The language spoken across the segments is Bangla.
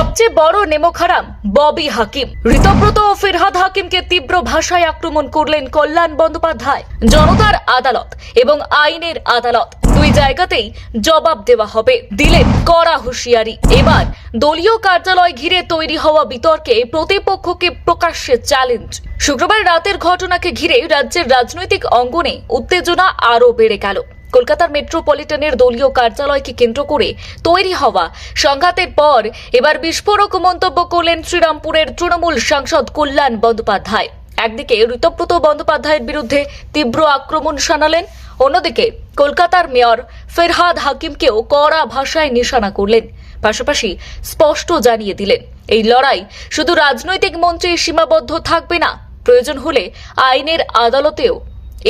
সবচেয়ে বড় নেমখারাম ববি হাকিম। ঋতব্রত ও ফিরহাদ হাকিমকে তীব্র ভাষায় আক্রমণ করলেন কল্যাণ বন্দ্যোপাধ্যায়। জনতার আদালত এবং আইনের আদালত দুই জায়গাতেই জবাব দেওয়া হবে, দিলেন কড়া হুঁশিয়ারি। এবার দলীয় কার্যালয় ঘিরে তৈরি হওয়া বিতর্কে প্রতিপক্ষকে প্রকাশ্যে চ্যালেঞ্জ। শুক্রবার রাতের ঘটনাকে ঘিরে রাজ্যের রাজনৈতিক অঙ্গনে উত্তেজনা আরও বেড়ে গেল। কলকাতার মেট্রোপলিটনের দলীয় কার্যালয়কে কেন্দ্র করে তৈরি হওয়া সংঘাতের পর এবার বিস্ফোরক মন্তব্য করলেন শ্রীরামপুরের তৃণমূল সাংসদ কল্যাণ বন্দ্যোপাধ্যায়। একদিকে ঋতব্রত বন্দ্যোপাধ্যায়ের বিরুদ্ধে তীব্র আক্রমণ শানালেন, অন্যদিকে কলকাতার মেয়র ফিরহাদ হাকিমকেও কড়া ভাষায় নিশানা করলেন। পাশাপাশি স্পষ্ট জানিয়ে দিলেন, এই লড়াই শুধু রাজনৈতিক মঞ্চে সীমাবদ্ধ থাকবে না, প্রয়োজন হলে আইনের আদালতেও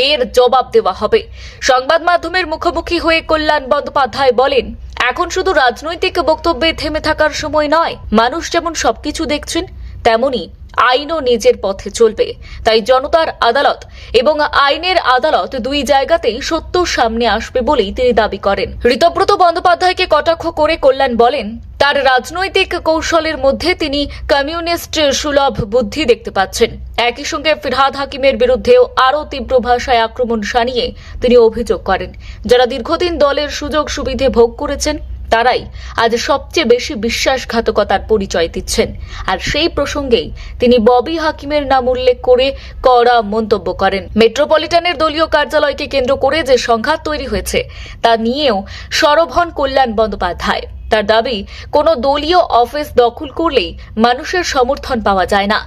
এর জবাব দেওয়া হবে। সংবাদ মাধ্যমের মুখোমুখি হয়ে কল্যাণ বন্দ্যোপাধ্যায় বলেন, এখন শুধু রাজনৈতিক বক্তব্যে থেমে থাকার সময় নয়। মানুষ যেমন সবকিছু দেখছেন, তেমনি আইনও নিজের পথে চলবে। তাই জনতার আদালত এবং আইনের আদালত দুই জায়গাতেই সত্য সামনে আসবে বলেই তিনি দাবি করেন। ঋতব্রত বন্দ্যোপাধ্যায়কে কটাক্ষ করে কল্যাণ বলেন, তার রাজনৈতিক কৌশলের মধ্যে তিনি কমিউনিস্ট সুলভ বুদ্ধি দেখতে পাচ্ছেন। একই সঙ্গে ফিরহাদ হাকিমের বিরুদ্ধেও আরও তীব্র ভাষায় আক্রমণ শানিয়ে তিনি অভিযোগ করেন, যারা দীর্ঘদিন দলের সুযোগ সুবিধে ভোগ করেছেন তারাই আজ সবচেয়ে বেশি বিশ্বাসঘাতকতার পরিচয় দিচ্ছেন। আর সেই প্রসঙ্গেই তিনি ববি হাকিমের নাম উল্লেখ করে কড়া মন্তব্য করেন। মেট্রোপলিটনের দলীয় কার্যালয়কে কেন্দ্র করে যে সংঘাত তৈরি হয়েছে তা নিয়েও সরব হন কল্যাণ বন্দ্যোপাধ্যায়। তার দাবি, কোনো দলীয় অফিস দখল করলেই মানুষের সমর্থন পাওয়া যায় না।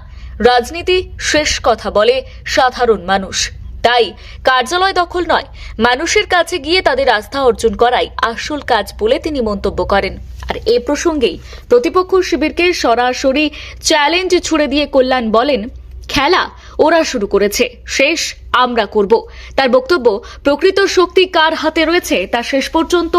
রাজনীতি শেষ কথা বলে সাধারণ মানুষ। তাই কার্যালয় দখল নয়, মানুষের কাছে গিয়ে তাদের আস্থা অর্জন করাই আসল কাজ বলে তিনি মন্তব্য করেন। আর এ প্রসঙ্গেই প্রতিপক্ষ শিবিরকে সরাসরি চ্যালেঞ্জ ছুড়ে দিয়ে কল্যাণ বলেন, খেলা ওরা শুরু করেছে, শেষ আমরা করব। তার বক্তব্য, প্রকৃত শক্তি কার হাতে রয়েছে তা শেষ পর্যন্ত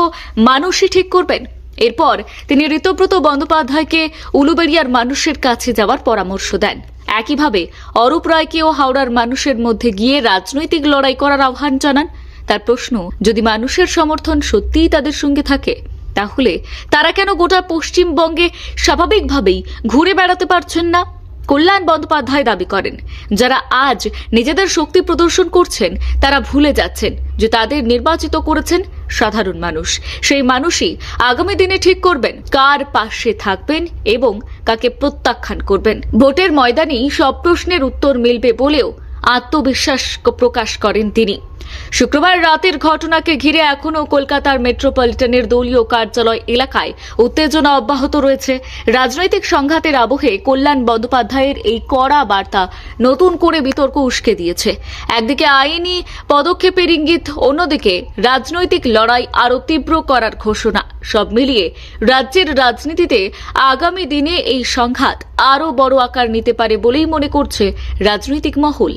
মানুষই ঠিক করবেন। এরপর তিনি ঋতব্রত বন্দ্যোপাধ্যায়কে উলুবেড়িয়ার মানুষের কাছে যাওয়ার পরামর্শ দেন। একইভাবে অরূপ রায়কেও হাওড়ার মানুষের মধ্যে গিয়ে রাজনৈতিক লড়াই করার আহ্বান জানান। তার প্রশ্ন, যদি মানুষের সমর্থন সত্যিই তাদের সঙ্গে থাকে, তাহলে তারা কেন গোটা পশ্চিমবঙ্গে স্বাভাবিকভাবেই ঘুরে বেড়াতে পারছেন না? কল্যাণ বন্দ্যোপাধ্যায় দাবি করেন, যারা আজ নিজেদের শক্তি প্রদর্শন করছেন তারা ভুলে যাচ্ছেন যে তাদের নির্বাচিত করেছেন সাধারণ মানুষ। সেই মানুষই আগামী দিনে ঠিক করবেন কার পাশে থাকবেন এবং কাকে প্রত্যাখ্যান করবেন। ভোটের ময়দানেই সব প্রশ্নের উত্তর মিলবে বলেও আত্মবিশ্বাস প্রকাশ করেন তিনি। শুক্রবার রাতের ঘটনাকে ঘিরে এখনও কলকাতার মেট্রোপলিটনের দলীয় কার্যালয় এলাকায় উত্তেজনা অব্যাহত রয়েছে। রাজনৈতিক সংঘাতের আবহে কল্যাণ বন্দ্যোপাধ্যায়ের এই কড়া বার্তা নতুন করে বিতর্ক উস্কে দিয়েছে। একদিকে আইনি পদক্ষেপের ইঙ্গিত, অন্যদিকে রাজনৈতিক লড়াই আরও তীব্র করার ঘোষণা। সব মিলিয়ে রাজ্যের রাজনীতিতে আগামী দিনে এই সংঘাত আরও বড় আকার নিতে পারে বলেই মনে করছে রাজনৈতিক মহল।